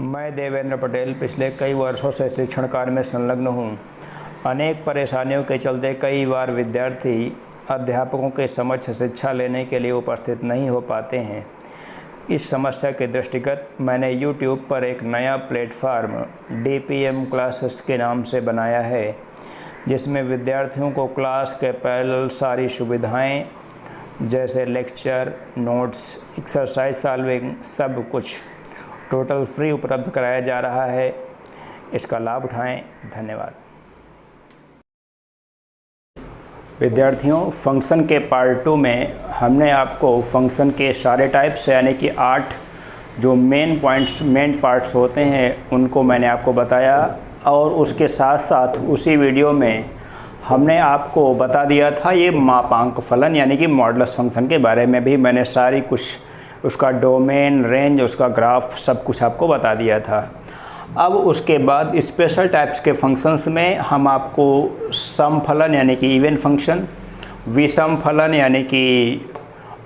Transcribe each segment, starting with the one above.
मैं देवेंद्र पटेल पिछले कई वर्षों से शिक्षण कार्य में संलग्न हूँ। अनेक परेशानियों के चलते कई बार विद्यार्थी अध्यापकों के समक्ष शिक्षा लेने के लिए उपस्थित नहीं हो पाते हैं। इस समस्या के दृष्टिगत मैंने YouTube पर एक नया प्लेटफार्म DPM क्लासेस के नाम से बनाया है, जिसमें विद्यार्थियों को क्लास के पैरेलल सारी सुविधाएं जैसे लेक्चर, नोट्स, एक्सरसाइज सॉल्विंग सब कुछ टोटल फ्री उपलब्ध कराया जा रहा है। इसका लाभ उठाएं। धन्यवाद। विद्यार्थियों, फंक्शन के पार्ट 2 में हमने आपको फंक्शन के सारे टाइप्स यानी कि 8 जो मेन पार्ट्स होते हैं उनको मैंने आपको बताया, और उसके साथ साथ उसी वीडियो में हमने आपको बता दिया था ये मापांक फलन यानी कि मॉडुलस फंक्शन के बारे में भी मैंने सारी कुछ उसका डोमेन, रेंज, उसका ग्राफ सब कुछ आपको बता दिया था। अब उसके बाद स्पेशल टाइप्स के फंक्शंस में हम आपको सम फलन यानी कि इवन फंक्शन, विषम फलन यानी कि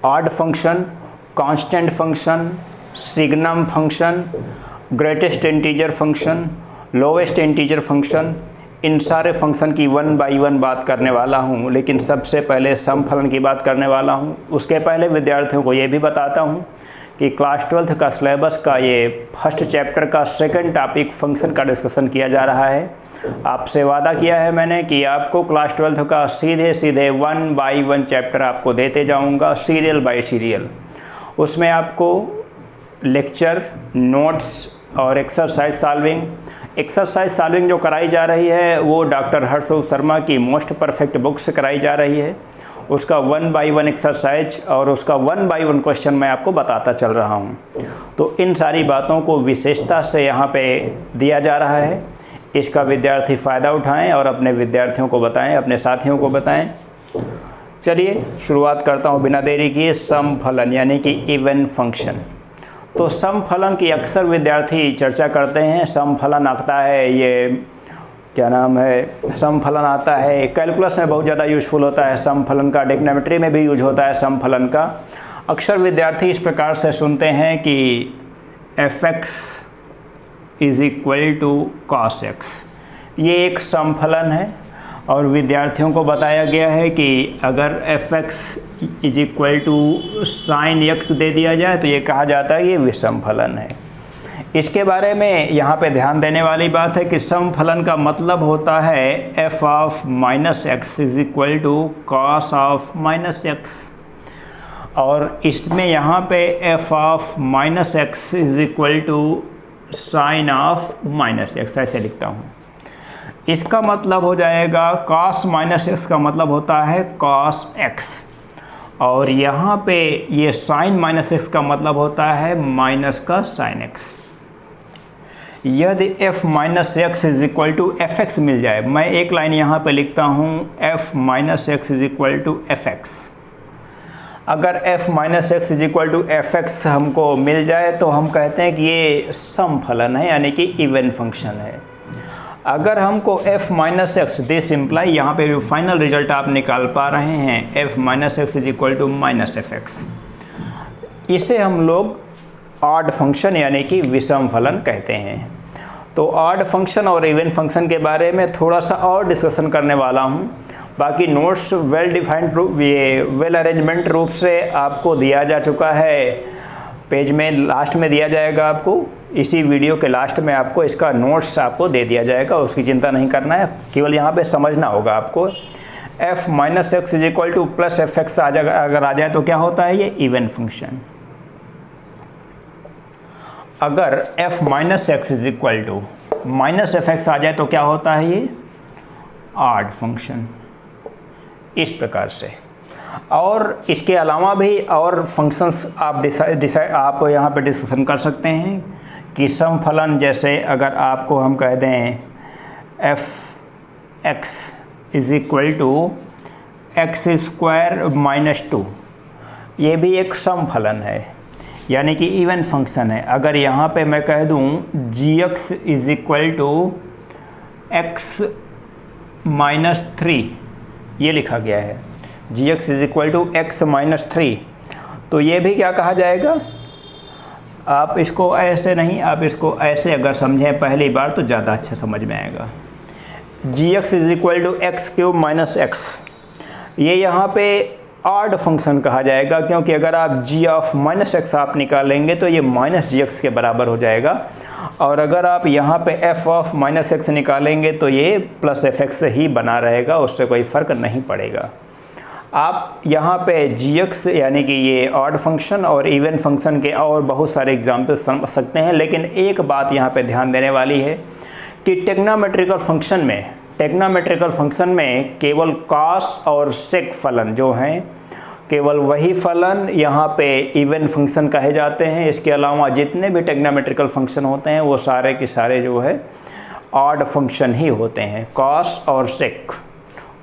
odd function, constant function, signum function, greatest integer function, lowest integer function, इन सारे फंक्शन की 1 बाय 1 बात करने वाला हूँ। लेकिन सबसे पहले सम फलन की बात करने वाला हूँ। उसके पहले विद्यार्थियों को ये भी बताता हूँ कि क्लास 12th का सिलेबस का ये फर्स्ट चैप्टर का सेकंड टॉपिक फंक्शन का डिस्कशन किया जा रहा है। आपसे वादा किया है मैंने कि आपको क्लास 12th का सीधे 1 बाय 1 चैप्टर आपको देते जाऊँगा, सीरियल बाय सीरियल। उसमें आपको लेक्चर, नोट्स और एक्सरसाइज सॉल्विंग जो कराई जा रही है वो डॉक्टर हर्षवर्धन शर्मा की मोस्ट परफेक्ट बुक से कराई जा रही है। उसका 1 बाय 1 एक्सरसाइज और उसका 1 बाय 1 क्वेश्चन मैं आपको बताता चल रहा हूँ। तो इन सारी बातों को विशेषता से यहाँ पे दिया जा रहा है। इसका विद्यार्थी फ़ायदा उठाएं और अपने विद्यार्थियों को बताएं, अपने साथियों को बताएं। चलिए शुरुआत करता हूँ बिना देरी किए सम फलन यानी कि इवन फंक्शन। तो सम फलन की अक्सर विद्यार्थी चर्चा करते हैं। सम फलन आता है, ये क्या नाम है, सम फलन आता है कैलकुलस में बहुत ज़्यादा यूज़फुल होता है। सम फलन का ट्रिग्नोमेट्री में भी यूज होता है सम फलन का। अक्सर विद्यार्थी इस प्रकार से सुनते हैं कि fx = cos x, ये एक सम फलन है। और विद्यार्थियों को बताया गया है कि अगर fx = sin x दे दिया जाए तो ये कहा जाता है ये विषम फलन है। इसके बारे में यहाँ पे ध्यान देने वाली बात है कि सम फलन का मतलब होता है f of -x = cos of -x, और इसमें यहाँ पे f of -x = sin of -x ऐसे लिखता हूँ। इसका मतलब हो जाएगा cos -x का मतलब होता है cos x, और यहाँ पे ये sin -x का मतलब होता है माइनस का sin x। यदि f -x = fx मिल जाए, मैं एक लाइन यहाँ पे लिखता हूँ f -x = fx। अगर f -x = fx हमको मिल जाए तो हम कहते हैं कि ये सम फलन है यानी कि इवन फंक्शन है। अगर हमको f -x दिस इम्प्लाई, यहाँ पे जो फाइनल रिजल्ट आप निकाल पा रहे हैं f -x = -fx, इसे हम लोग ऑड फंक्शन यानी कि विषम फलन कहते हैं। तो ऑड फंक्शन और इवन फंक्शन के बारे में थोड़ा सा और डिस्कशन करने वाला हूँ। बाकी नोट्स वेल डिफाइंड रूप, ये वेल अरेंजमेंट रूप से आपको दिया जा चुका है। पेज में लास्ट में दिया जाएगा आपको, इसी वीडियो के लास्ट में आपको इसका नोट्स आपको दे दिया जाएगा, उसकी चिंता नहीं करना है, केवल यहाँ पे समझना होगा आपको। f -x = +fx अगर आ जाए तो क्या होता है ये इवन फंक्शन। अगर f -x = -fx आ जाए तो क्या होता है ये ऑड फंक्शन, इस प्रकार से। और इसके अलावा भी और फंक्शंस आप आप यहाँ पे डिस्कशन कर सकते हैं कि सम फलन, जैसे अगर आपको हम कह दें f(x) = x² -2, ये भी एक सम फलन है यानी कि इवन फंक्शन है। अगर यहाँ पे मैं कह दूँ gx = x -3, ये लिखा गया है gx = x -3, तो ये भी क्या कहा जाएगा, आप इसको ऐसे नहीं, आप इसको ऐसे अगर समझें पहली बार तो ज़्यादा अच्छा समझ में आएगा। gx is equal to x cube minus x, ये यहाँ पे ऑड फंक्शन कहा जाएगा, क्योंकि अगर आप g ऑफ माइनस एक्स आप निकालेंगे तो ये माइनस gx के बराबर हो जाएगा, और अगर आप यहाँ पे f ऑफ माइनस एक्स निकालेंगे तो ये प्लस एफ एक्स ही बना रहेगा, उससे कोई फ़र्क नहीं पड़ेगा। आप यहाँ पे gx यानी कि ये ऑड फंक्शन और इवन फंक्शन के और बहुत सारे एग्जाम्पल समझ सकते हैं, लेकिन एक बात यहाँ पे ध्यान देने वाली है कि टेग्नोमेट्रिकल फंक्शन में केवल कॉस और सेक फलन जो हैं, केवल वही फलन यहाँ पे इवन फंक्शन कहे जाते हैं। इसके अलावा जितने भी टेग्नोमेट्रिकल फंक्शन होते हैं वो सारे के सारे जो है ऑड फंक्शन ही होते हैं, कॉस और सेक,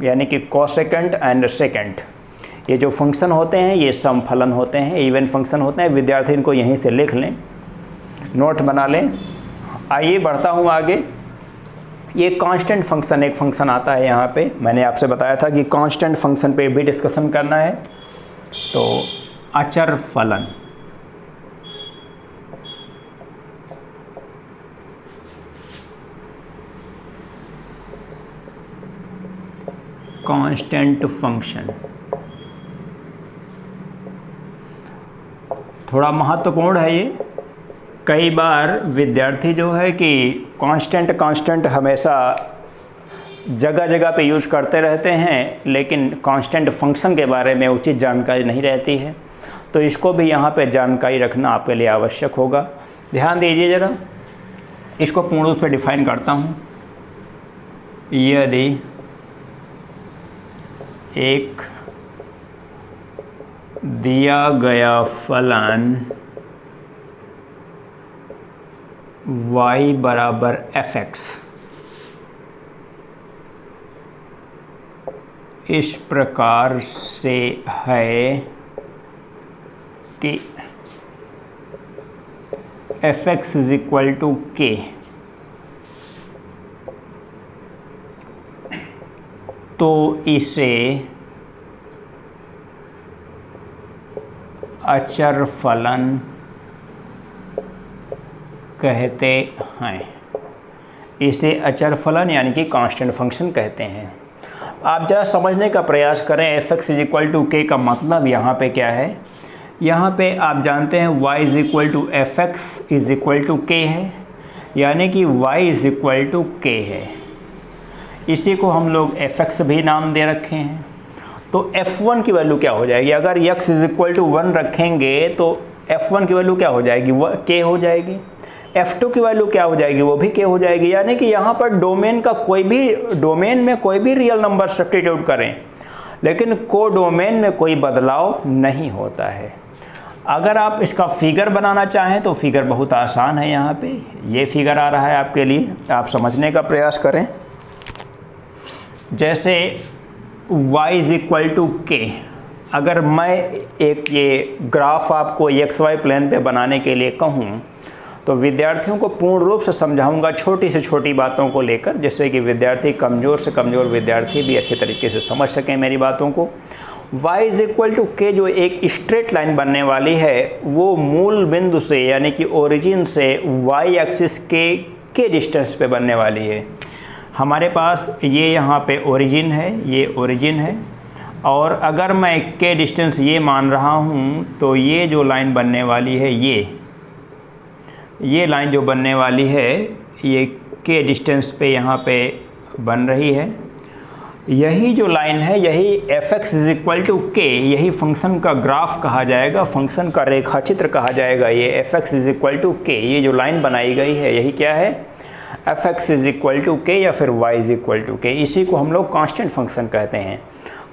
यानी कि कोसेकेंट एंड सेकेंट। ये जो फंक्शन होते हैं ये सम फलन होते हैं, इवन फंक्शन होते हैं। विद्यार्थी इनको यहीं से लिख लें, नोट बना लें। आइए बढ़ता हूँ आगे। ये कांस्टेंट फंक्शन, एक फंक्शन आता है यहाँ पे, मैंने आपसे बताया था कि कांस्टेंट फंक्शन पे भी डिस्कशन करना है। तो अचर फलन, कांस्टेंट फंक्शन थोड़ा महत्वपूर्ण है ये। कई बार विद्यार्थी जो है कि कांस्टेंट हमेशा जगह जगह पे यूज़ करते रहते हैं, लेकिन कांस्टेंट फंक्शन के बारे में उचित जानकारी नहीं रहती है, तो इसको भी यहाँ पे जानकारी रखना आपके लिए आवश्यक होगा। ध्यान दीजिए ज़रा, इसको पूर्ण रूप से डिफाइन करता हूँ। यदि एक दिया गया फलन y बराबर fx इस प्रकार से है कि fx is equal to k, तो इसे अचर फलन कहते हैं। इसे अचर फलन यानी कि कांस्टेंट फंक्शन कहते हैं। आप जरा समझने का प्रयास करें, fx इज इक्वल टू के का मतलब यहाँ पे क्या है। यहाँ पे आप जानते हैं y is equal to f x is equal to k है, यानी कि y is equal to k है। इसी को हम लोग fx भी नाम दे रखे हैं। तो f1 की वैल्यू क्या हो जाएगी, अगर x इज इक्वल टू 1 रखेंगे तो f1 की वैल्यू क्या हो जाएगी, वो k हो जाएगी। f2 की वैल्यू क्या हो जाएगी, वो भी k हो जाएगी। यानी कि यहाँ पर डोमेन में कोई भी रियल नंबर सब्स्टिट्यूट करें, लेकिन कोडोमेन में कोई बदलाव नहीं होता है। अगर आप इसका फिगर बनाना चाहें तो फिगर बहुत आसान है। यहाँ पे ये फिगर आ रहा है आपके लिए, आप समझने का प्रयास करें। जैसे y इज इक्वल टू के, अगर मैं एक ये ग्राफ आपको XY प्लेन पे बनाने के लिए कहूँ तो विद्यार्थियों को पूर्ण रूप से समझाऊंगा, छोटी से छोटी बातों को लेकर, जिससे कि विद्यार्थी कमज़ोर से कमज़ोर विद्यार्थी भी अच्छे तरीके से समझ सकें मेरी बातों को। y इज इक्वल टू के जो एक स्ट्रेट लाइन बनने वाली है, वो मूल बिंदु से यानी कि ओरिजिन से y एक्सिस के डिस्टेंस पे बनने वाली है। हमारे पास ये यहाँ पे ओरिजिन है, ये ओरिजिन है, और अगर मैं के डिस्टेंस ये मान रहा हूँ तो ये जो लाइन बनने वाली है, ये लाइन जो बनने वाली है ये के डिस्टेंस पे यहाँ पे बन रही है। यही जो लाइन है, यही fx इज इक्वल टू के, यही फंक्शन का ग्राफ कहा जाएगा, फंक्शन का रेखा चित्र कहा जाएगा। ये fx इज इक्वल टू के, ये जो लाइन बनाई गई है यही क्या है, fx इज इक्वल टू के या फिर y इज इक्वल टू के। इसी को हम लोग कांस्टेंट फंक्शन कहते हैं।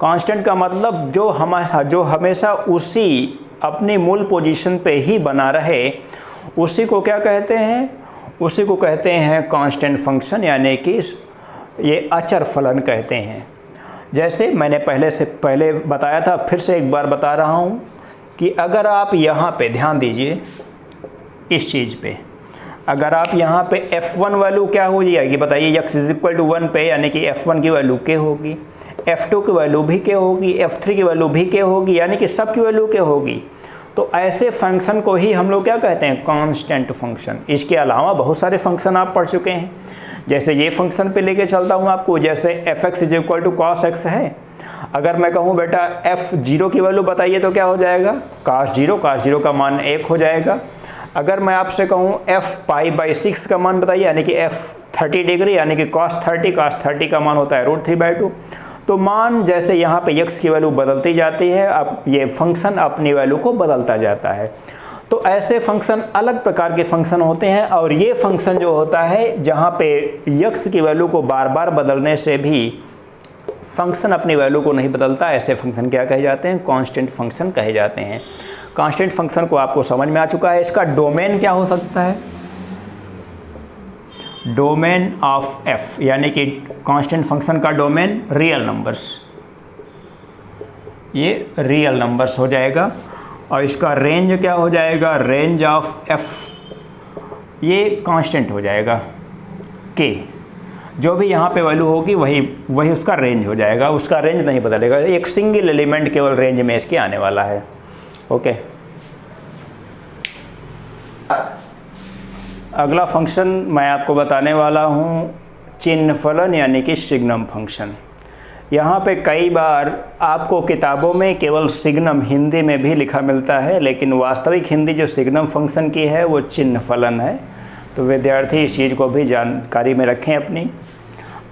कांस्टेंट का मतलब जो हमेशा उसी अपनी मूल पोजीशन पे ही बना रहे, उसी को क्या कहते हैं, उसी को कहते हैं कांस्टेंट फंक्शन, यानी कि ये अचर फलन कहते हैं। जैसे मैंने पहले बताया था, फिर से एक बार बता रहा हूँ कि अगर आप यहाँ पे ध्यान दीजिए इस चीज़ पे, अगर आप यहाँ पे f1 वैल्यू क्या हो जाएगी बताइए, x इज इक्वल टू 1 पे, यानी कि f1 की वैल्यू k होगी, f2 की वैल्यू भी k होगी, f3 की वैल्यू भी k होगी, यानी कि सब की वैल्यू k होगी। तो ऐसे फंक्शन को ही हम लोग क्या कहते हैं, कांस्टेंट फंक्शन। इसके अलावा बहुत सारे फंक्शन आप पढ़ चुके हैं, जैसे ये फंक्शन पे लेके चलता हूँ आपको, जैसे fx = cos x है। अगर मैं कहूँ बेटा f0 की वैल्यू बताइए तो क्या हो जाएगा, cos 0 का मान 1 हो जाएगा। अगर मैं आपसे कहूँ f π/6 का मान बताइए, यानी कि f 30 डिग्री, यानी कि cos 30 का मान होता है √3/2। तो मान जैसे यहाँ पे x की वैल्यू बदलती जाती है, अब ये फंक्शन अपनी वैल्यू को बदलता जाता है। तो ऐसे फंक्शन अलग प्रकार के फंक्शन होते हैं, और ये फंक्शन जो होता है जहाँ पे x की वैल्यू को बार बार बदलने से भी फंक्शन अपनी वैल्यू को नहीं बदलता, ऐसे फंक्शन क्या कहे जाते हैं, कांस्टेंट फंक्शन कहे जाते हैं। कांस्टेंट फंक्शन को आपको समझ में आ चुका है। इसका डोमेन क्या हो सकता है, डोमेन ऑफ f, यानी कि कांस्टेंट फंक्शन का डोमेन रियल नंबर्स, ये रियल नंबर्स हो जाएगा। और इसका रेंज क्या हो जाएगा, रेंज ऑफ f, ये कांस्टेंट हो जाएगा k, जो भी यहाँ पे वैल्यू होगी वही उसका रेंज हो जाएगा, उसका रेंज नहीं बदलेगा। एक सिंगल एलिमेंट केवल रेंज में इसके आने वाला है। ओके, अगला फंक्शन मैं आपको बताने वाला हूँ चिन्ह फलन, यानी कि सिग्नम फंक्शन। यहाँ पे कई बार आपको किताबों में केवल सिग्नम हिंदी में भी लिखा मिलता है, लेकिन वास्तविक हिंदी जो सिग्नम फंक्शन की है वो चिन्ह फलन है। तो विद्यार्थी इस चीज़ को भी जानकारी में रखें अपनी।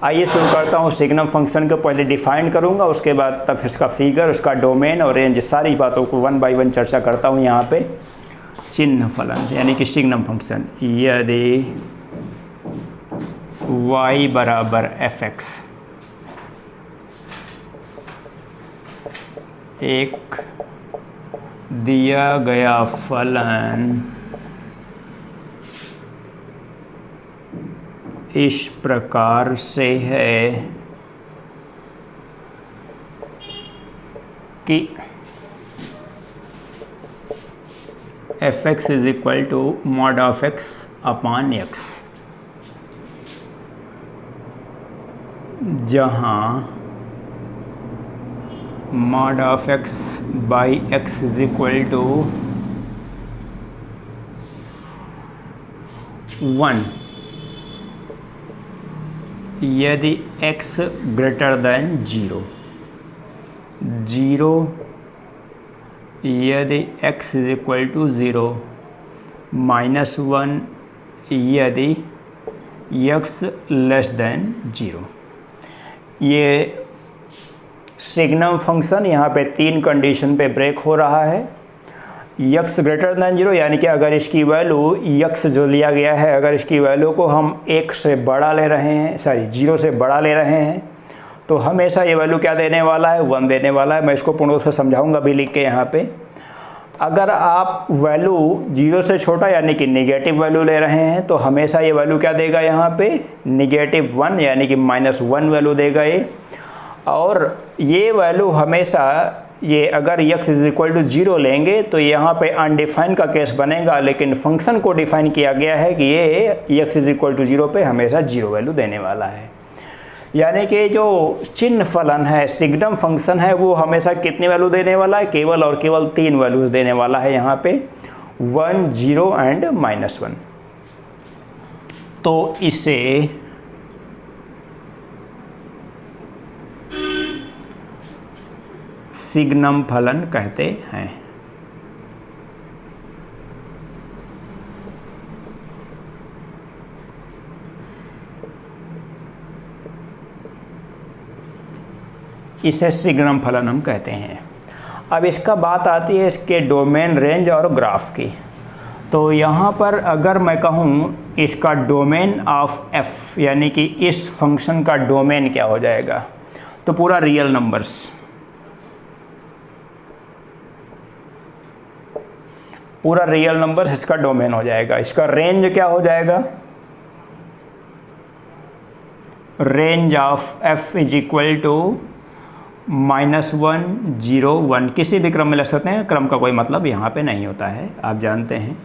आइए शुरू करता हूँ। सिग्नम फंक्शन को पहले डिफाइन करूँगा, उसके बाद तब इसका फिगर, उसका डोमेन और रेंज, सारी बातों को 1 बाय 1 चर्चा करता हूँ। यहाँ पे चिन्ह फलन यानी कि सिग्नम फंक्शन, यदि y बराबर fx एक दिया गया फलन इस प्रकार से है कि fx = mod of x upon x, जहाँ mod of x by x = 1 यदि x ग्रेटर दैन 0, यदि x = 0, -1 यदि x लेस दैन 0। ये सिग्नम फंक्शन यहाँ पे 3 कंडीशन पे ब्रेक हो रहा है। x ग्रेटर दैन 0, यानी कि अगर इसकी वैल्यू x जो लिया गया है, अगर इसकी वैल्यू को हम 1 से बड़ा ले रहे हैं, 0 से बड़ा ले रहे हैं, तो हमेशा ये वैल्यू क्या देने वाला है, 1 देने वाला है। मैं इसको पूर्ण रूप से समझाऊंगा भी लिख के यहाँ पे। अगर आप वैल्यू 0 से छोटा यानी कि निगेटिव वैल्यू ले रहे हैं, तो हमेशा ये वैल्यू क्या देगा, यहाँ पे -1 यानी कि -1 वैल्यू देगा ये। और ये वैल्यू हमेशा, ये अगर x = 0 लेंगे तो यहाँ पे अनडिफाइन का केस बनेगा, लेकिन फंक्शन को डिफाइन किया गया है कि ये x = 0 पे हमेशा 0 वैल्यू देने वाला है। यानी कि जो चिन्ह फलन है, सिग्नम फंक्शन है, वो हमेशा कितनी वैल्यू देने वाला है, केवल और केवल 3 वैल्यूज देने वाला है यहाँ पे, 1, 0 एंड -1। तो इसे सिग्नम फलन कहते हैं। इसे सिग्नम फलन हम कहते हैं। अब इसका बात आती है इसके डोमेन, रेंज और ग्राफ की। तो यहाँ पर अगर मैं कहूँ इसका डोमेन ऑफ f, यानी कि इस फंक्शन का डोमेन क्या हो जाएगा, तो पूरा रियल नंबर्स, पूरा रियल नंबर्स इसका डोमेन हो जाएगा। इसका रेंज क्या हो जाएगा, रेंज ऑफ f = -1, 0, 1, किसी भी क्रम में लिख सकते हैं, क्रम का कोई मतलब यहाँ पे नहीं होता है, आप जानते हैं।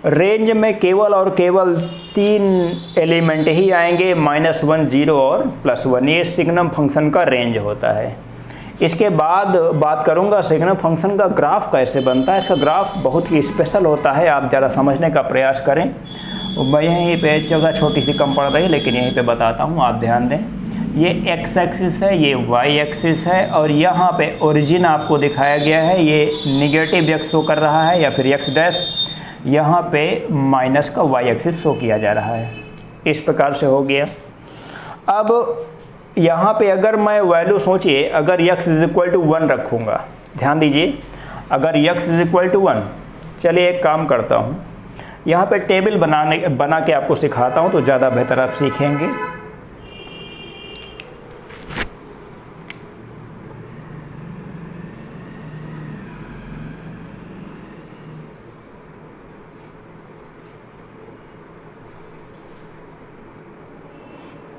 रेंज में केवल और केवल 3 एलिमेंट ही आएंगे, -1, 0 और +1। ये सिग्नम फंक्शन का रेंज होता है। इसके बाद बात करूंगा सिग्नम फंक्शन का ग्राफ कैसे बनता है। इसका ग्राफ बहुत ही स्पेशल होता है, आप ज़रा समझने का प्रयास करें। मैं यहीं पे जगह छोटी सी कम पड़ रही है लेकिन यहीं पे बताता हूँ, आप ध्यान दें। ये x एक्सिस है, ये y एक्सिस है और यहाँ पे ओरिजिन आपको दिखाया गया है, ये निगेटिव x शो कर रहा है या फिर x डैश, यहाँ पे माइनस का y एक्सिस शो किया जा रहा है। इस प्रकार से हो गया। अब यहाँ पे अगर मैं वैल्यू सोचिए, अगर x इज इक्वल टू 1 रखूँगा, ध्यान दीजिए, अगर x इज इक्वल टू 1, चलिए एक काम करता हूँ, यहाँ पे टेबल बना के आपको सिखाता हूँ तो ज़्यादा बेहतर आप सीखेंगे।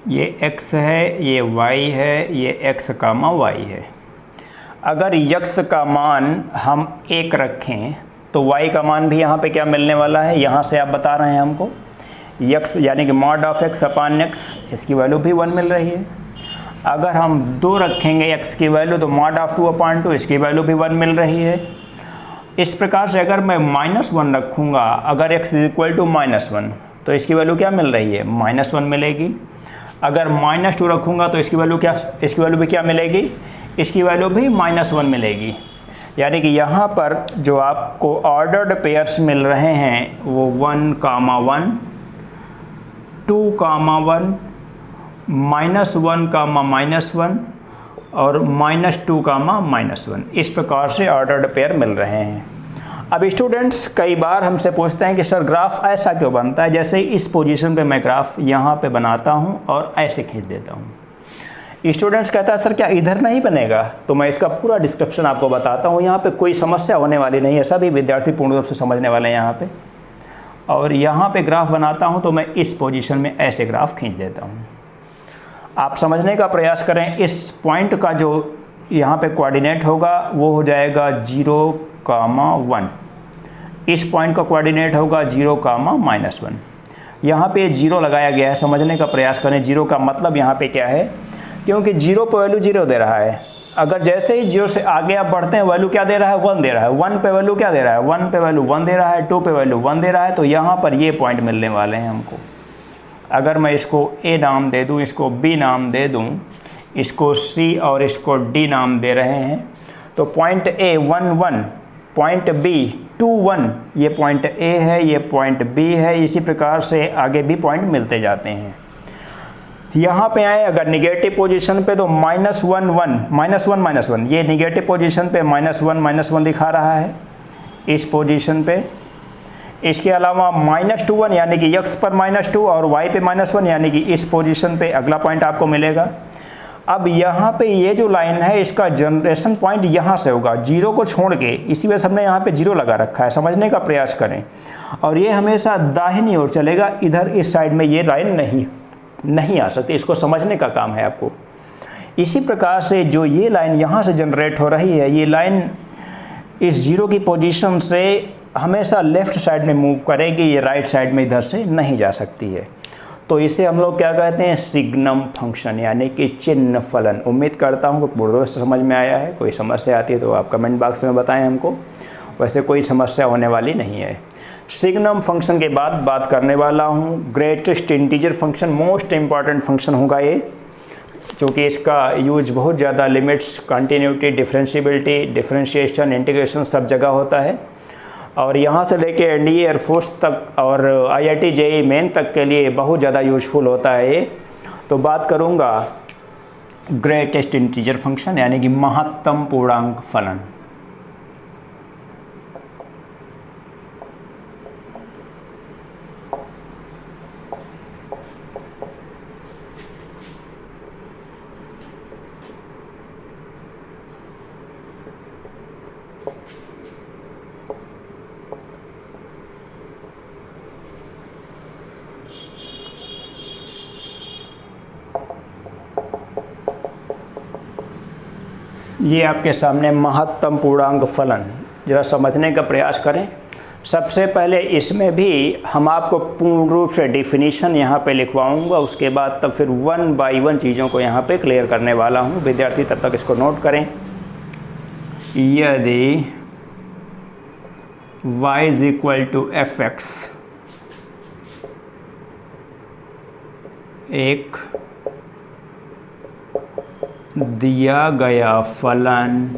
ये x है, ये y है, ये x कामा y है। अगर x का मान हम 1 रखें तो y का मान भी यहाँ पे क्या मिलने वाला है, यहाँ से आप बता रहे हैं हमको x यानी कि mod of x upon x, इसकी वैल्यू भी 1 मिल रही है। अगर हम 2 रखेंगे x की वैल्यू तो मॉड ऑफ 2 अपान 2, इसकी वैल्यू भी 1 मिल रही है। इस प्रकार से अगर मैं -1 रखूँगा, अगर x इज इक्वल टू -1 तो इसकी वैल्यू क्या मिल रही है, -1 मिलेगी। अगर -2 रखूँगा तो इसकी वैल्यू भी क्या मिलेगी, इसकी वैल्यू भी -1 मिलेगी। यानी कि यहाँ पर जो आपको ऑर्डर्ड पेयर्स मिल रहे हैं वो 1, 1, 2, 1, -1, -1 और -2, -1, इस प्रकार से ऑर्डर्ड पेयर मिल रहे हैं। अब स्टूडेंट्स कई बार हमसे पूछते हैं कि सर ग्राफ ऐसा क्यों बनता है, जैसे इस पोजीशन पे मैं ग्राफ यहाँ पे बनाता हूँ और ऐसे खींच देता हूँ। स्टूडेंट्स कहता है सर क्या इधर नहीं बनेगा, तो मैं इसका पूरा डिस्क्रिप्शन आपको बताता हूँ। यहाँ पे कोई समस्या होने वाली नहीं है, सभी विद्यार्थी पूर्ण रूप से समझने वाले हैं यहाँ पे। और यहाँ पे ग्राफ बनाता हूँ तो मैं इस पोजीशन में ऐसे ग्राफ खींच देता हूँ। आप समझने का प्रयास करें, इस पॉइंट का जो यहाँ पे कोऑर्डिनेट होगा वो हो जाएगा 0, 1। इस पॉइंट का कोऑर्डिनेट होगा 0, -1। यहाँ पे 0 लगाया गया है, समझने का प्रयास करें। 0 का मतलब यहाँ पे क्या है, क्योंकि 0 पे वैल्यू 0 दे रहा है। अगर जैसे ही 0 से आगे आप बढ़ते हैं वैल्यू क्या दे रहा है, 1 दे रहा है। 1 पे वैल्यू क्या दे रहा है, 1 पे वैल्यू 1 दे रहा है, 2 पे वैल्यू 1 दे रहा है। तो यहाँ पर ये पॉइंट मिलने वाले हैं हमको। अगर मैं इसको A नाम दे दूँ, इसको B नाम दे दूँ, इसको C और इसको D नाम दे रहे हैं, तो पॉइंट A 1, 1, पॉइंट B 2, 1, ये पॉइंट A है, ये पॉइंट B है। इसी प्रकार से आगे भी पॉइंट मिलते जाते हैं। यहाँ पे आए अगर निगेटिव पोजीशन पे तो -1, 1, -1, ये निगेटिव पोजीशन पे -1, -1 दिखा रहा है इस पोजीशन पे। इसके अलावा -2, 1 यानी कि x पर -2 और y पे -1 यानी कि इस पोजीशन पे अगला पॉइंट आपको मिलेगा। अब यहाँ पे ये जो लाइन है इसका जनरेशन पॉइंट यहाँ से होगा, 0 को छोड़ के, इसी वजह से हमने यहाँ पे 0 लगा रखा है। समझने का प्रयास करें। और ये हमेशा दाहिनी ओर चलेगा, इधर इस साइड में ये लाइन नहीं आ सकती, इसको समझने का काम है आपको। इसी प्रकार से जो ये लाइन यहाँ से जनरेट हो रही है, ये लाइन इस 0 की पोजीशन से हमेशा लेफ़्ट साइड में मूव करेगी, ये राइट साइड में इधर से नहीं जा सकती है। तो इसे हम लोग क्या कहते हैं, सिग्नम फंक्शन यानी कि चिन्ह फलन। उम्मीद करता हूँ कि पूर्ण रूप से समझ में आया है। कोई समस्या आती है तो आप कमेंट बॉक्स में बताएं हमको, वैसे कोई समस्या होने वाली नहीं है। सिग्नम फंक्शन के बाद बात करने वाला हूँ greatest integer function. Most important function होगा ये, क्योंकि इसका यूज बहुत ज़्यादा limits, continuity, differentiability, differentiation, integration सब जगह होता है। और यहाँ से लेके एनडीए एयरफोर्स तक और आईआईटी जेईई मेन तक के लिए बहुत ज़्यादा यूजफुल होता है ये। तो बात करूँगा ग्रेटेस्ट इंटीजर फंक्शन यानी कि महत्तम पूर्णांक फलन। ये आपके सामने महत्तम पूर्णांक फलन, जरा समझने का प्रयास करें। सबसे पहले इसमें भी हम आपको पूर्ण रूप से डिफिनीशन यहाँ पे लिखवाऊंगा, उसके बाद तब फिर 1 बाय 1 चीज़ों को यहाँ पे क्लियर करने वाला हूँ। विद्यार्थी तब तक इसको नोट करें। यदि y is equal to f x एक दिया गया फलन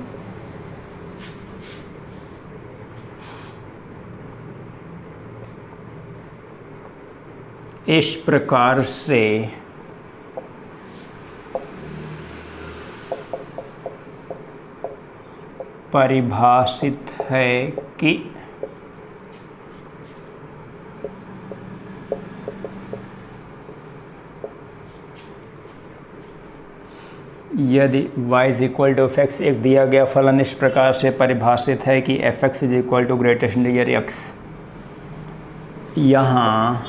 इस प्रकार से परिभाषित है कि यदि y is equal to f x एक दिया गया फलन इस प्रकार से परिभाषित है कि f x is equal to greatest integer x, यहाँ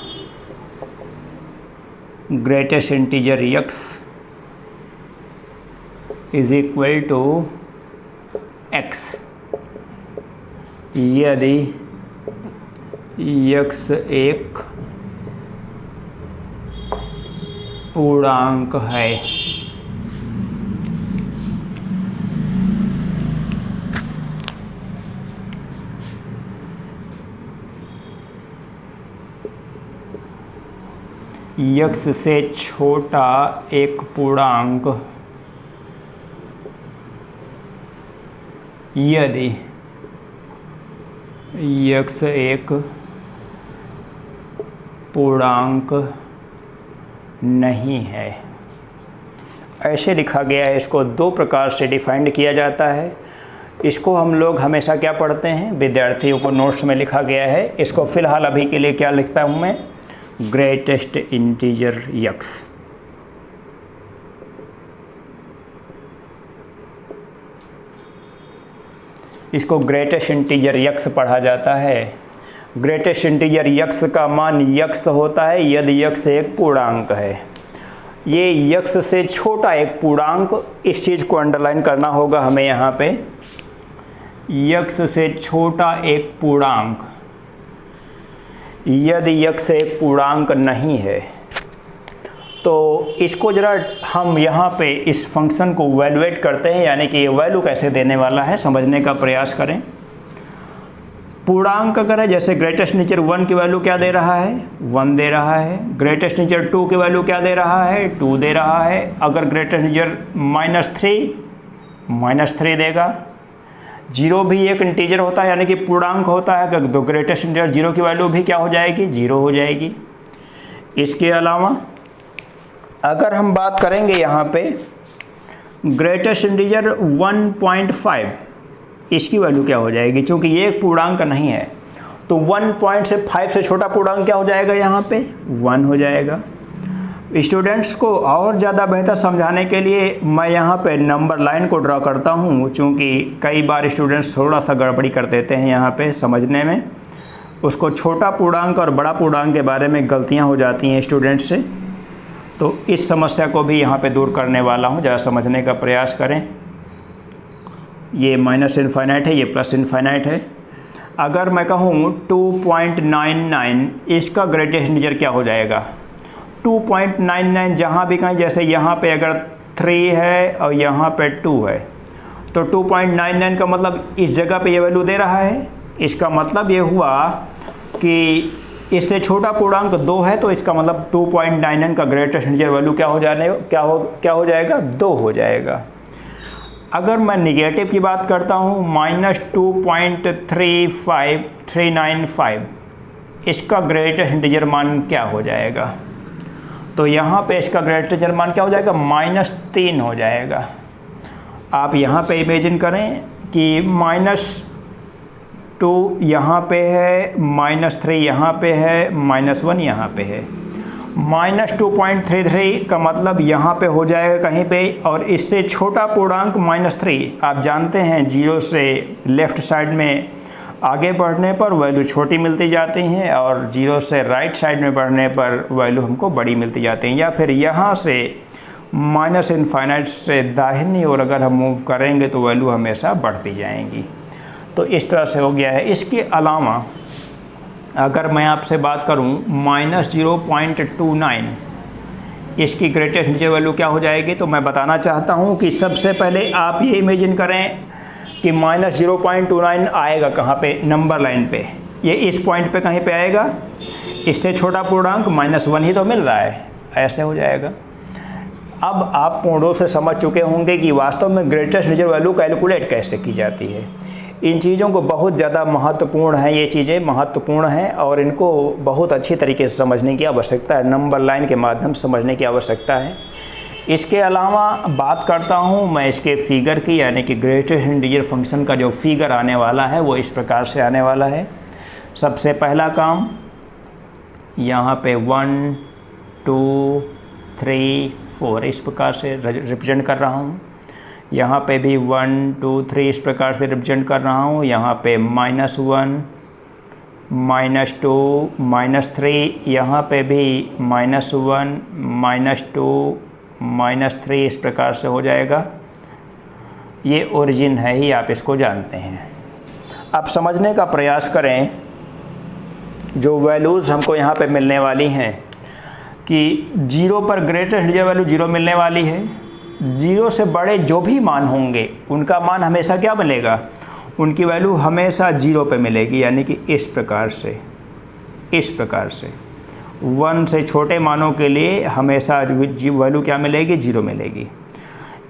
greatest integer x is equal to x यदि x एक पूर्णांक है। x से छोटा एक पूर्णांक यदि x एक पूर्णांक नहीं है। ऐसे लिखा गया है। इसको दो प्रकार से डिफाइंड किया जाता है। इसको हम लोग हमेशा क्या पढ़ते हैं, विद्यार्थियों को नोट्स में लिखा गया है। इसको फ़िलहाल अभी के लिए क्या लिखता हूँ मैं, ग्रेटेस्ट इंटीजर x। इसको ग्रेटेस्ट इंटीजर x पढ़ा जाता है। ग्रेटेस्ट इंटीजर x का मान x होता है यदि x एक पूर्णांक है। ये x से छोटा एक पूर्णांक, इस चीज़ को अंडरलाइन करना होगा हमें यहाँ पे। x से छोटा एक पूर्णांक यदि x एक पूर्णांक नहीं है, तो इसको ज़रा हम यहाँ पे इस फंक्शन को वैल्यूएट करते हैं, यानी कि ये वैल्यू कैसे देने वाला है समझने का प्रयास करें। पूर्णांक अगर है, जैसे ग्रेटेस्ट इंटीजर 1 की वैल्यू क्या दे रहा है, 1 दे रहा है। ग्रेटेस्ट इंटीजर 2 की वैल्यू क्या दे रहा है, 2 दे रहा है। अगर ग्रेटेस्ट इंटीजर -3 देगा। 0 भी एक इंटीजर होता है, यानी कि पूर्णांक होता है। अगर दो ग्रेटेस्ट इंटीजर 0 की वैल्यू भी क्या हो जाएगी, 0 हो जाएगी। इसके अलावा अगर हम बात करेंगे यहाँ पे ग्रेटेस्ट इंटीजर 1.5, इसकी वैल्यू क्या हो जाएगी, क्योंकि ये एक पूर्णांक नहीं है, तो 1.5 से छोटा पूर्णांक क्या हो जाएगा, यहाँ पे 1 हो जाएगा। स्टूडेंट्स को और ज़्यादा बेहतर समझाने के लिए मैं यहाँ पे नंबर लाइन को ड्रा करता हूँ, क्योंकि कई बार स्टूडेंट्स थोड़ा सा गड़बड़ी कर देते हैं यहाँ पे समझने में। उसको छोटा पूर्णांक और बड़ा पूर्णांक के बारे में गलतियाँ हो जाती हैं स्टूडेंट्स से, तो इस समस्या को भी यहाँ पे दूर करने वाला हूँ। ज़रा समझने का प्रयास करें। ये माइनस इनफाइनाइट है, ये प्लस इनफाइनाइट है। अगर मैं कहूँ 2.99, इसका ग्रेटेस्ट इंटीजर क्या हो जाएगा, 2.99 जहाँ भी कहीं, जैसे यहाँ पे अगर 3 है और यहाँ पे 2 है, तो 2.99 का मतलब इस जगह पे ये वैल्यू दे रहा है। इसका मतलब ये हुआ कि इससे छोटा पूर्णांक 2 है, तो इसका मतलब 2.99 का ग्रेटेस्ट इंटीजर वैल्यू क्या हो जाएगा, 2 हो जाएगा। अगर मैं निगेटिव की बात करता हूँ, -2.35395, इसका ग्रेटेस्ट इंटीजर मान क्या हो जाएगा, तो यहाँ पे इसका ग्रेटेस्ट इंटीजर मान क्या हो जाएगा, -3 हो जाएगा। आप यहाँ पे इमेजिन करें कि -2 यहाँ पे है, -3 यहाँ पे है, -1 यहाँ पे है। -2.33 का मतलब यहाँ पे हो जाएगा कहीं पे, और इससे छोटा पूर्णांक -3। आप जानते हैं 0 से लेफ़्ट साइड में आगे बढ़ने पर वैल्यू छोटी मिलती जाती हैं, और 0 से राइट साइड में बढ़ने पर वैल्यू हमको बड़ी मिलती जाती हैं। या फिर यहाँ से माइनस इनफाइनाइट से दाहिनी ओर अगर हम मूव करेंगे तो वैल्यू हमेशा बढ़ती जाएंगी। तो इस तरह से हो गया है। इसके अलावा अगर मैं आपसे बात करूं -0.29, इसकी ग्रेटेस्ट इंटीजर वैल्यू क्या हो जाएगी? तो मैं बताना चाहता हूं कि सबसे पहले आप ये इमेजिन करें कि -0.29 आएगा कहाँ पे? नंबर लाइन पे। ये इस पॉइंट पे कहीं पे आएगा। इससे छोटा पूर्णांक -1 ही तो मिल रहा है, ऐसे हो जाएगा। अब आप पूर्ण रूप से समझ चुके होंगे कि वास्तव में ग्रेटेस्ट इंटीजर वैल्यू कैलकुलेट कैसे की जाती है। इन चीज़ों को बहुत ज़्यादा महत्वपूर्ण है, ये चीज़ें महत्वपूर्ण हैं और इनको बहुत अच्छी तरीके से समझने की आवश्यकता है, नंबर लाइन के माध्यम से समझने की आवश्यकता है। इसके अलावा बात करता हूँ मैं इसके फिगर की, यानी कि ग्रेटेस्ट इंटीजर फंक्शन का जो फिगर आने वाला है वो इस प्रकार से आने वाला है। सबसे पहला काम यहाँ पे 1 2 3 4 इस प्रकार से रिप्रेजेंट कर रहा हूँ। यहाँ पे भी 1 2 3 इस प्रकार से रिप्रेजेंट कर रहा हूँ। यहाँ पे -1 -2 -3, यहाँ पे भी -1 -2 -3 इस प्रकार से हो जाएगा। ये ओरिजिन है ही, आप इसको जानते हैं। अब समझने का प्रयास करें, जो वैल्यूज़ हमको यहाँ पे मिलने वाली हैं कि 0 पर ग्रेटेस्ट इंटीजर वैल्यू 0 मिलने वाली है। 0 से बड़े जो भी मान होंगे उनका मान हमेशा क्या मिलेगा? उनकी वैल्यू हमेशा 0 पे मिलेगी, यानी कि इस प्रकार से 1 से छोटे मानों के लिए हमेशा वैल्यू क्या मिलेगी? 0 मिलेगी।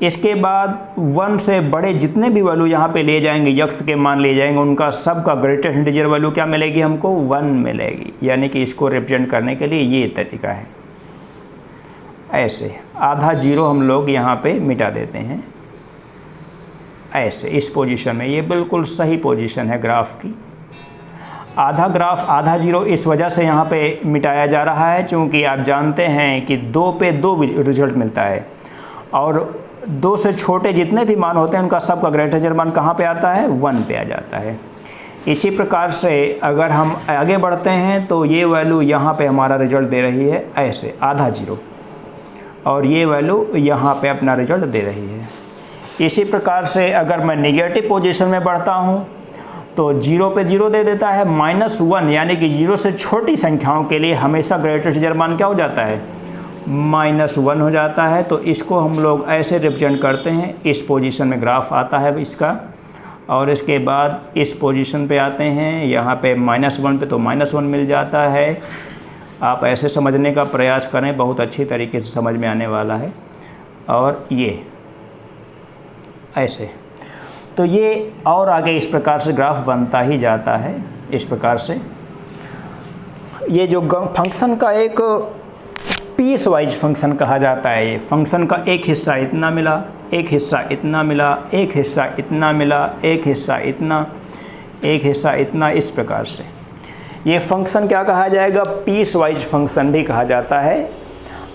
इसके बाद 1 से बड़े जितने भी वैल्यू यहाँ पे ले जाएंगे, यक्स के मान ले जाएंगे, उनका सब का ग्रेटेस्ट इंटीजर वैल्यू क्या मिलेगी? हमको 1 मिलेगी। यानी कि इसको रिप्रेजेंट करने के लिए ये तरीका है। ऐसे आधा 0 हम लोग यहाँ पे मिटा देते हैं, ऐसे इस पोजीशन में। ये बिल्कुल सही पोजीशन है ग्राफ की। आधा ग्राफ आधा 0 इस वजह से यहाँ पे मिटाया जा रहा है क्योंकि आप जानते हैं कि 2 पे 2 रिजल्ट मिलता है और 2 से छोटे जितने भी मान होते हैं उनका सबका ग्रेटेस्ट इंटीजर मान कहाँ पे आता है? 1 पे आ जाता है। इसी प्रकार से अगर हम आगे बढ़ते हैं तो ये वैल्यू यहाँ पे हमारा रिजल्ट दे रही है ऐसे आधा 0, और ये वैल्यू यहाँ पे अपना रिजल्ट दे रही है। इसी प्रकार से अगर मैं नेगेटिव पोजीशन में बढ़ता हूँ तो 0 पे 0 दे देता है, -1 यानी कि 0 से छोटी संख्याओं के लिए हमेशा ग्रेटेस्ट इंटीजर मान क्या हो जाता है? -1 हो जाता है। तो इसको हम लोग ऐसे रिप्रेजेंट करते हैं। इस पोजीशन में ग्राफ आता है इसका, और इसके बाद इस पोजीशन पे आते हैं, यहाँ पे -1 पे तो -1 मिल जाता है। आप ऐसे समझने का प्रयास करें, बहुत अच्छी तरीके से समझ में आने वाला है। और ये ऐसे, तो ये और आगे इस प्रकार से ग्राफ बनता ही जाता है। इस प्रकार से ये जो फंक्शन का एक पीस वाइज फंक्शन कहा जाता है। ये फंक्शन का एक हिस्सा इतना मिला, एक हिस्सा इतना मिला, एक हिस्सा इतना मिला, एक हिस्सा इतना, एक हिस्सा इतना, इस प्रकार से ये फंक्शन क्या कहा जाएगा? पीस वाइज फंक्शन भी कहा जाता है।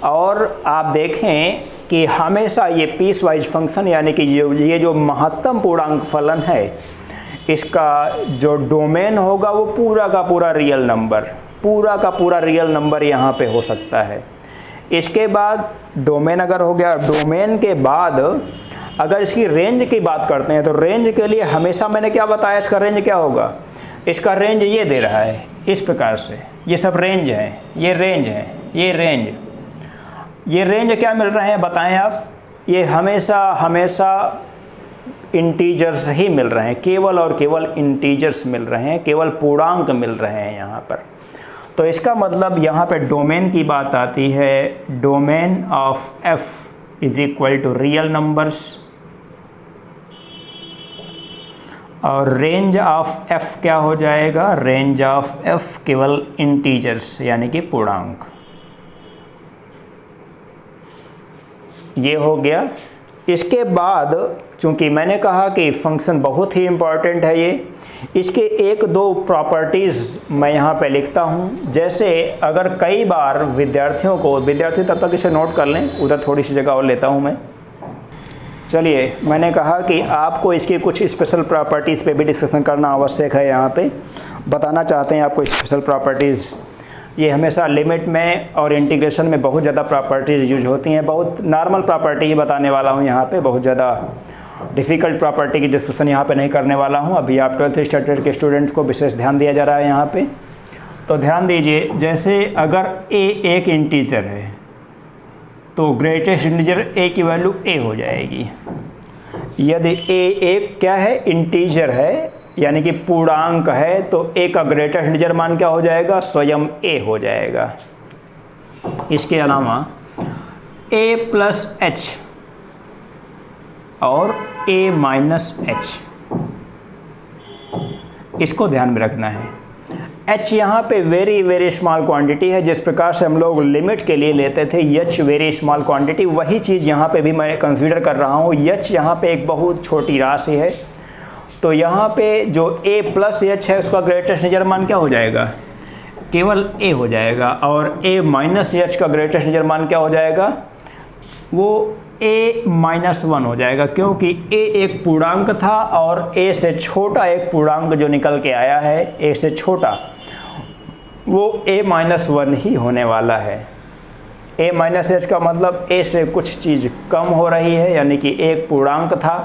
और आप देखें कि हमेशा ये पीस वाइज फंक्शन यानी कि ये जो महत्तम पूर्णांक फलन है, इसका जो डोमेन होगा वो पूरा का पूरा रियल नंबर, पूरा का पूरा रियल नंबर यहाँ पे हो सकता है। इसके बाद डोमेन अगर हो गया, डोमेन के बाद अगर इसकी रेंज की बात करते हैं तो रेंज के लिए हमेशा मैंने क्या बताया, इसका रेंज क्या होगा? इसका रेंज ये दे रहा है इस प्रकार से। ये सब रेंज है, ये रेंज है, ये रेंज, ये रेंज क्या मिल रहे हैं बताएं आप? ये हमेशा इंटीजर्स ही मिल रहे हैं, केवल और केवल इंटीजर्स मिल रहे हैं, केवल पूर्णांक मिल रहे हैं यहाँ पर। तो इसका मतलब यहाँ पे डोमेन की बात आती है। Domain of f is equal to real numbers, और रेंज ऑफ f क्या हो जाएगा? रेंज ऑफ f केवल इंटीजर्स यानी कि पूर्णांक। ये हो गया। इसके बाद चूंकि मैंने कहा कि फंक्शन बहुत ही इम्पॉर्टेंट है ये, इसके एक दो प्रॉपर्टीज़ मैं यहाँ पे लिखता हूँ। जैसे अगर कई बार विद्यार्थी तब तक इसे नोट कर लें, उधर थोड़ी सी जगह और लेता हूँ मैं। चलिए, मैंने कहा कि आपको इसकी कुछ स्पेशल प्रॉपर्टीज़ पे भी डिस्कशन करना आवश्यक है। यहाँ पे बताना चाहते हैं आपको स्पेशल प्रॉपर्टीज़। ये हमेशा लिमिट में और इंटीग्रेशन में बहुत ज़्यादा प्रॉपर्टीज़ यूज होती हैं। बहुत नॉर्मल प्रॉपर्टी ही बताने वाला हूँ यहाँ पे, बहुत ज़्यादा डिफ़िकल्ट प्रॉपर्टी की डिस्कशन यहाँ पे नहीं करने वाला हूँ। अभी आप 12th स्टैंडर्ड के स्टूडेंट्स को विशेष ध्यान दिया जा रहा है यहाँ पे। तो ध्यान दीजिए, जैसे अगर a एक इंटीजर है तो ग्रेटेस्ट इंटीजर a की वैल्यू a हो जाएगी। यदि a एक क्या है, इंटीजर है यानी कि पूर्णांक है, तो a का ग्रेटेस्ट इंटीजर मान क्या हो जाएगा, स्वयं a हो जाएगा। इसके अलावा a प्लस h और a माइनस h, इसको ध्यान में रखना है। h यहाँ पे वेरी स्मॉल क्वांटिटी है, जिस प्रकार से हम लोग लिमिट के लिए लेते थे h वेरी स्मॉल क्वांटिटी, वही चीज़ यहाँ पे भी मैं कंसीडर कर रहा हूँ। h यहाँ पे एक बहुत छोटी राशि है, तो यहाँ पे जो a प्लस h है उसका ग्रेटेस्ट इंटीजर मान क्या हो जाएगा, केवल a हो जाएगा, और a माइनस h का ग्रेटेस्ट इंटीजर मान क्या हो जाएगा, वो a माइनस 1 हो जाएगा, क्योंकि a एक पूर्णांक था और a से छोटा एक पूर्णांक जो निकल के आया है, a से छोटा, वो a माइनस 1 ही होने वाला है। a माइनस h का मतलब a से कुछ चीज़ कम हो रही है, यानी कि एक पूर्णांक था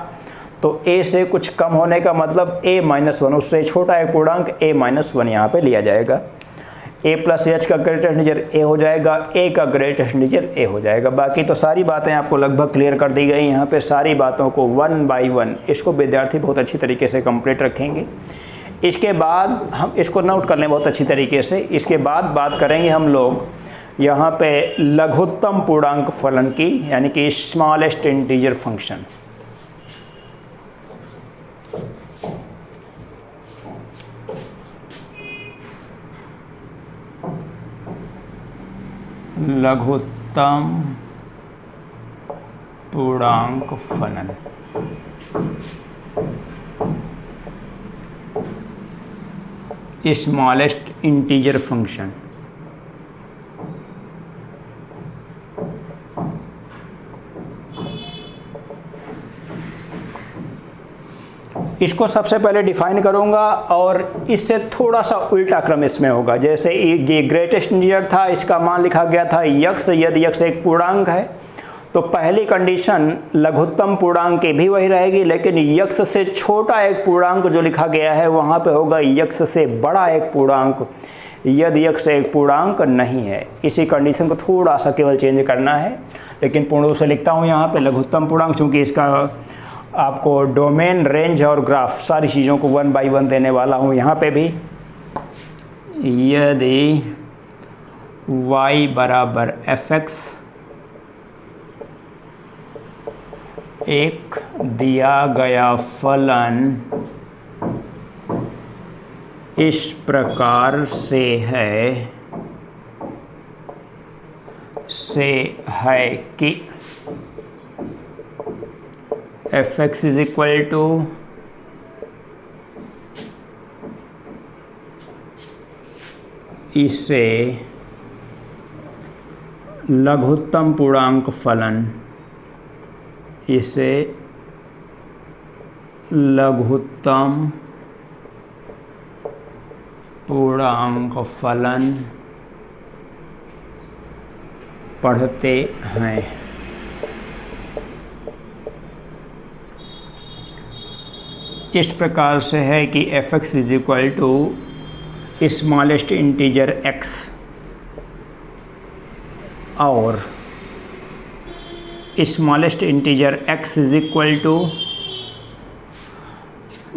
तो a से कुछ कम होने का मतलब a माइनस 1, उससे छोटा एक पूर्णांक a माइनस 1 यहाँ पे लिया जाएगा। a प्लस h का ग्रेटेस्ट इंटीजर a हो जाएगा, a का ग्रेटेस्ट इंटीजर a हो जाएगा। बाकी तो सारी बातें आपको लगभग क्लियर कर दी गई। यहाँ पे सारी बातों को 1 बाय 1 इसको विद्यार्थी बहुत अच्छी तरीके से कंप्लीट रखेंगे। इसके बाद हम इसको नोट कर लें बहुत अच्छी तरीके से। इसके बाद बात करेंगे हम लोग यहाँ पे लघुत्तम पूर्णांक फलन की, यानी कि स्मॉलेस्ट इंटीजर फंक्शन। लघुत्तम पूर्णांक फलन। Smallest integer function. इसको सबसे पहले डिफाइन करूंगा और इससे थोड़ा सा उल्टा क्रम इसमें होगा। जैसे ये ग्रेटेस्ट इंटीजर था, इसका मान लिखा गया था यक्स, यदि यक्स एक पूर्णांक है तो पहली कंडीशन लघुत्तम पूर्णांक की भी वही रहेगी, लेकिन यक्स से छोटा एक पूर्णांक जो लिखा गया है वहाँ पे होगा यक्स से बड़ा एक पूर्णांक यदि यक्स एक पूर्णांक नहीं है। इसी कंडीशन को थोड़ा सा केवल चेंज करना है, लेकिन पूर्ण रूप से लिखता हूँ यहाँ पे लघुत्तम पूर्णांक, चूँकि इसका आपको डोमेन, रेंज और ग्राफ सारी चीज़ों को 1 बाय 1 देने वाला हूँ। यहाँ पे भी यदि y बराबर fx एक दिया गया फलन इस प्रकार से है कि fx इज इक्वल टू इसे लघुत्तम पूर्णांक फलन, इसे लघुत्तम पूर्णांक फलन पढ़ते हैं। इस प्रकार से है कि fx is equal to smallest integer x और smallest integer x is equal to,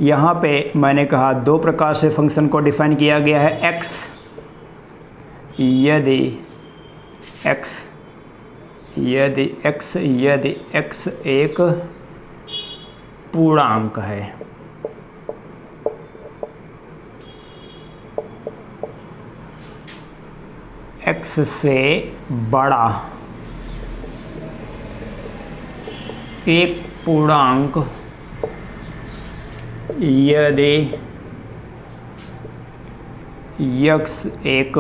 यहाँ पे मैंने कहा दो प्रकार से फंक्शन को डिफाइन किया गया है। x यदि x एक पूर्णांक है, x से बड़ा एक पूर्णांक यदि x एक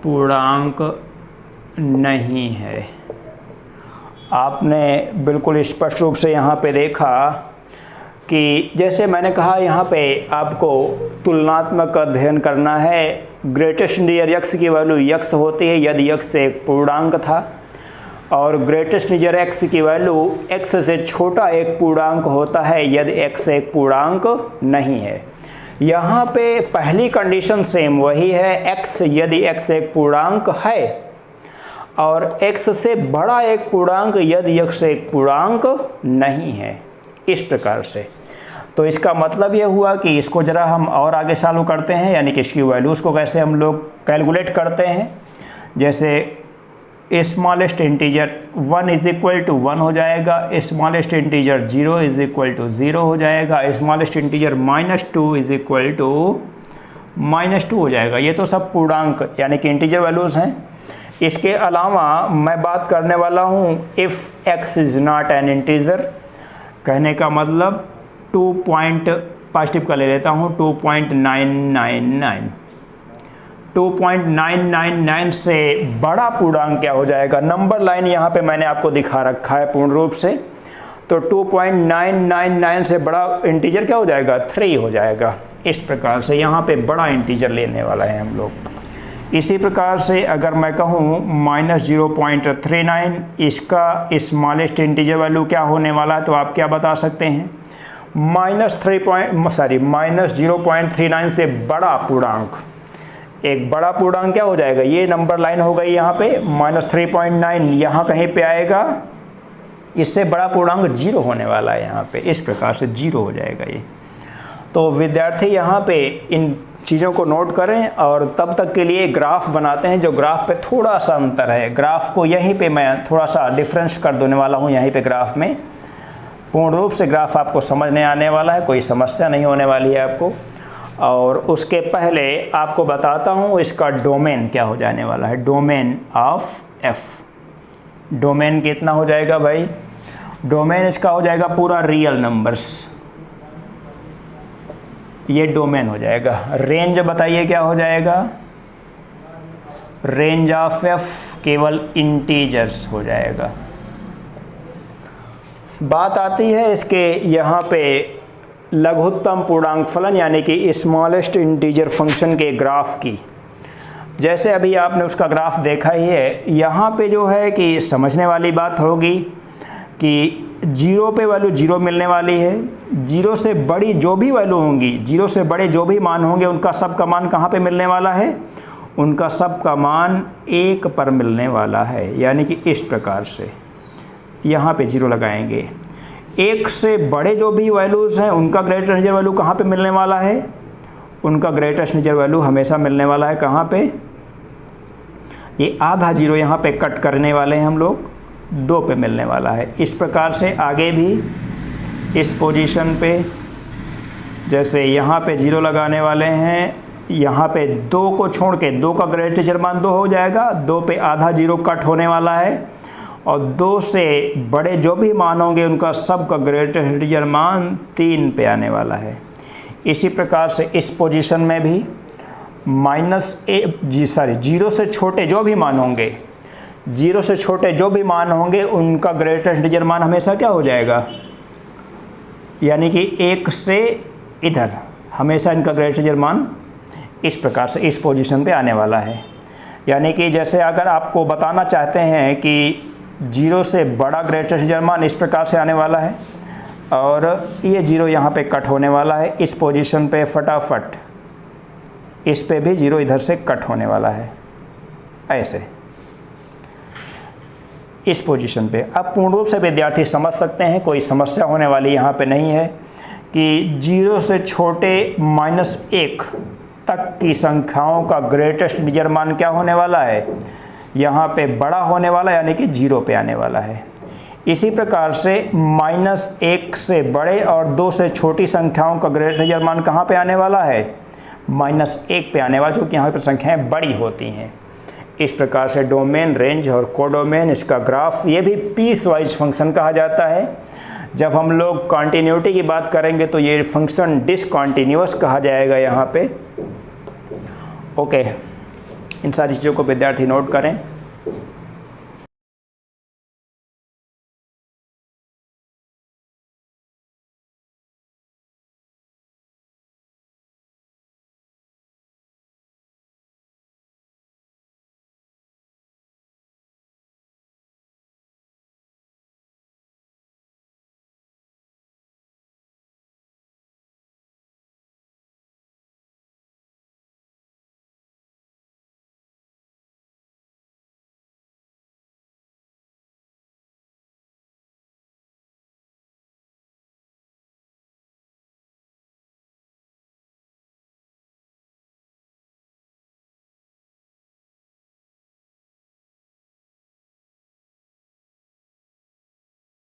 पूर्णांक नहीं है। आपने बिल्कुल स्पष्ट रूप से यहाँ पे देखा कि जैसे मैंने कहा यहाँ पे आपको तुलनात्मक अध्ययन करना है। ग्रेटेस्ट इंटीजर x की वैल्यू x होती है यदि x एक पूर्णांक था, और ग्रेटेस्ट इंटीजर x की वैल्यू x से छोटा एक पूर्णांक होता है यदि x एक पूर्णांक नहीं है। यहाँ पे पहली कंडीशन सेम वही है, x यदि x एक पूर्णांक है और x से बड़ा एक पूर्णांक यदि x एक पूर्णांक नहीं है, इस प्रकार से। तो इसका मतलब यह हुआ कि इसको ज़रा हम और आगे सॉल्व करते हैं, यानी कि इसकी वैल्यूज़ को कैसे हम लोग कैलकुलेट करते हैं। जैसे smallest integer 1 is equal to 1 हो जाएगा, smallest integer 0 is equal to 0 हो जाएगा, smallest integer -2 is equal to -2 हो जाएगा। ये तो सब पूर्णांक यानी कि इंटीजर वैल्यूज़ हैं। इसके अलावा मैं बात करने वाला हूँ if x is not an integer, कहने का मतलब 2 पॉइंट पॉजिटिव का ले लेता हूँ 2.999 2.999 से बड़ा पूर्णांक क्या हो जाएगा। नंबर लाइन यहाँ पे मैंने आपको दिखा रखा है पूर्ण रूप से। तो 2.999 से बड़ा इंटीजर क्या हो जाएगा, 3 हो जाएगा। इस प्रकार से यहाँ पे बड़ा इंटीजर लेने वाला है हम लोग। इसी प्रकार से अगर मैं कहूँ -0.39, इसका स्मॉलेस्ट इंटीजर वैल्यू क्या होने वाला है, तो आप क्या बता सकते हैं, -0.39 से बड़ा पूर्णांक। एक बड़ा पूर्णांक क्या हो जाएगा, ये नंबर लाइन हो गई यहाँ पे -3.9 यहाँ कहीं पे आएगा, इससे बड़ा पूर्णांक 0 होने वाला है यहाँ पे। इस प्रकार से 0 हो जाएगा ये। तो विद्यार्थी यहाँ पे इन चीज़ों को नोट करें और तब तक के लिए ग्राफ बनाते हैं, जो ग्राफ पे थोड़ा सा अंतर है। ग्राफ को यहीं पे मैं थोड़ा सा डिफरेंस कर देने वाला हूँ यहीं पे ग्राफ में। पूर्ण रूप से ग्राफ आपको समझने आने वाला है, कोई समस्या नहीं होने वाली है आपको। और उसके पहले आपको बताता हूँ इसका डोमेन क्या हो जाने वाला है, डोमेन ऑफ f। डोमेन कितना हो जाएगा भाई, डोमेन इसका हो जाएगा पूरा रियल नंबर्स, ये डोमेन हो जाएगा। रेंज बताइए क्या हो जाएगा, रेंज ऑफ f केवल इंटीजर्स हो जाएगा। बात आती है इसके यहाँ पे लघुत्तम पूर्णांक फलन यानी कि स्मॉलेस्ट इंटीजर फंक्शन के ग्राफ की। जैसे अभी आपने उसका ग्राफ देखा ही है, यहाँ पे जो है कि समझने वाली बात होगी कि 0 पे वैल्यू 0 मिलने वाली है। 0 से बड़ी जो भी वैल्यू होंगी, 0 से बड़े जो भी मान होंगे, उनका सब का मान कहाँ पे मिलने वाला है, उनका सब का मान 1 पर मिलने वाला है। यानी कि इस प्रकार से यहाँ पे 0 लगाएंगे। 1 से बड़े जो भी वैल्यूज़ हैं उनका ग्रेटेस्ट इंटीजर वैल्यू कहाँ पे मिलने वाला है, उनका ग्रेटेस्ट इंटीजर वैल्यू हमेशा मिलने वाला है कहाँ पे, ये आधा 0 यहाँ पे कट करने वाले हैं हम लोग, 2 पे मिलने वाला है। इस प्रकार से आगे भी इस पोजीशन पे जैसे यहाँ पे 0 लगाने वाले हैं, यहाँ पे 2 को छोड़ के 2 का ग्रेटेस्ट इंटीजर मान 2 हो जाएगा, 2 पे आधा 0 कट होने वाला है और 2 से बड़े जो भी मान होंगे उनका सब का ग्रेटेस्ट इंटीजर मान 3 पे आने वाला है। इसी प्रकार से इस पोजीशन में भी 0 से छोटे जो भी मान होंगे, 0 से छोटे जो भी मान होंगे उनका ग्रेटेस्ट इंटीजर मान हमेशा क्या हो जाएगा, यानी कि 1 से इधर हमेशा इनका ग्रेटेस्ट इंटीजर मान इस प्रकार से इस पोजीशन पे आने वाला है। यानी कि जैसे अगर आपको बताना चाहते हैं कि 0 से बड़ा ग्रेटेस्ट इंटीजर मान इस प्रकार से आने वाला है और ये 0 यहाँ पे कट होने वाला है इस पोजीशन पे, फटाफट इस पे भी 0 इधर से कट होने वाला है ऐसे इस पोजीशन पे। अब पूर्ण रूप से विद्यार्थी समझ सकते हैं, कोई समस्या होने वाली यहाँ पे नहीं है कि 0 से छोटे -1 तक की संख्याओं का ग्रेटेस्ट इंटीजर मान क्या होने वाला है, यहाँ पे बड़ा होने वाला है, यानी कि 0 पे आने वाला है। इसी प्रकार से -1 से बड़े और 2 से छोटी संख्याओं का ग्रेटेस्ट इंटीजर मान कहाँ पे आने वाला है, -1 पे आने वाला, जो कि यहाँ पर संख्याएं बड़ी होती हैं। इस प्रकार से डोमेन, रेंज और कोडोमेन, इसका ग्राफ, ये भी पीस वाइज फंक्शन कहा जाता है। जब हम लोग कॉन्टीन्यूटी की बात करेंगे तो ये फंक्शन डिसकॉन्टीन्यूअस कहा जाएगा यहाँ पे। ओके, इन सारी चीज़ों को विद्यार्थी नोट करें।